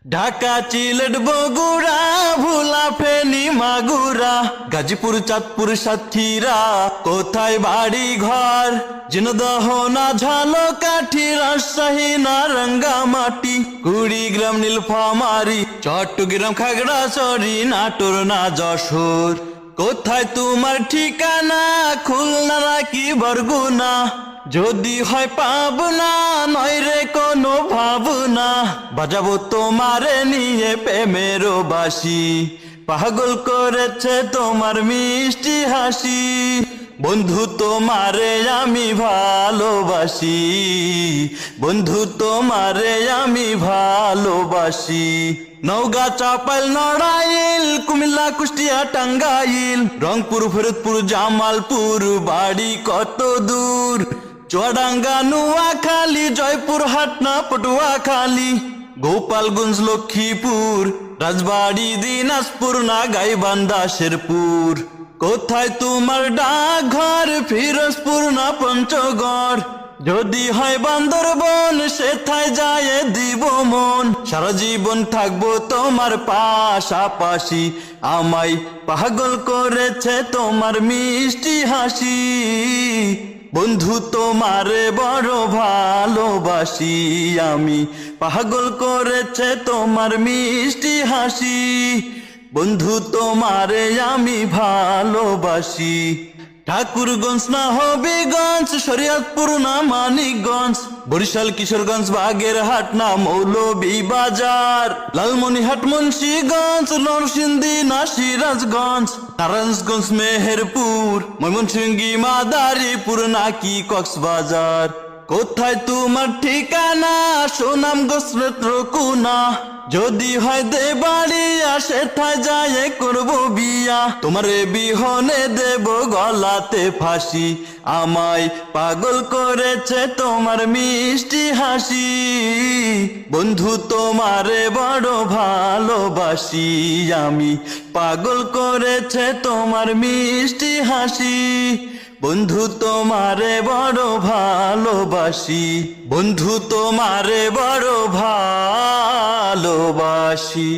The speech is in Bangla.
ঢাকা চিলেট বগুড়া ভোলা ফেনী মাগুরা গাজীপুর চাঁদপুর সাতক্ষীরা কোথায় বাড়ি ঘর ঝিনাইদহ না ঝালকাঠি রাজশাহী না রাঙ্গামাটি কুড়িগ্রাম নীলফামারী চট্টগ্রাম খাগড়াছড়ি নাটোর না যশোর কোথায় তোমার ঠিকানা খুলনা নাকি বরগুনা যদি হয় পাবনা নয় রে কোনো ভাবনা বাজাবো তোমারে নিয়ে প্রেমের বাঁশি পাগল করেছে তোমার মিষ্টি হাসি বন্ধু তোমারে আমি ভালোবাসি বন্ধু তোমারে আমি ভালোবাসি নওগাঁ চাপাইল নড়াইল কুমিল্লা কুষ্টিয়া টাঙ্গাইল রংপুর ফরিদপুর জামালপুর বাড়ি কত দূর চুয়াডাঙ্গা নোয়াখালী জয়পুরহাট না পটুয়াখালী গোপালগঞ্জ লক্ষ্মীপুর রাজবাড়ী দিনাজপুর না গাইবান্ধা শেরপুর কোথায় তোমার ডাকঘর ফিরোজপুর না পঞ্চগড় যদি হয় বান্দরবন সেথায় যায় দিব মন সারা জীবন থাকবো তোমার পাশাপাশি আমায় পাগল করেছে তোমার মিষ্টি হাসি বন্ধু তোমারে বড় ভালোবাসি আমি পাগল করেছে তোমার মিষ্টি হাসি বন্ধু তোমারে আমি ভালোবাসি ঠাকুরগঞ্জ না হবিগঞ্জ শরীয়তপুর না মানিকগঞ্জ বরিশাল কিশোরগঞ্জ বাগেরহাট না মৌলভীবাজার লালমনিরহাট মুন্সিগঞ্জ নরসিংদী না সিরাজগঞ্জ নারায়ণগঞ্জ মেহেরপুর ময়মনসিংহ মাদারীপুর নাকি কক্সবাজার কোথায় তোমার ঠিকানা সুনামগঞ্জ নেত্রকোনা যদি হয় দেবাড়িয়া সেথায় যায় করবো বিয়া তোমারে বিহনে দেব গলাতে ফাঁসি আমায় পাগল করেছে তোমার মিষ্টি হাসি বন্ধু তোমারে বড় ভালোবাসি আমি পাগল করেছে তোমার মিষ্টি হাসি বন্ধু তোমারে বড় ভালোবাসি বন্ধু তোমারে বড় ভালোবাসি।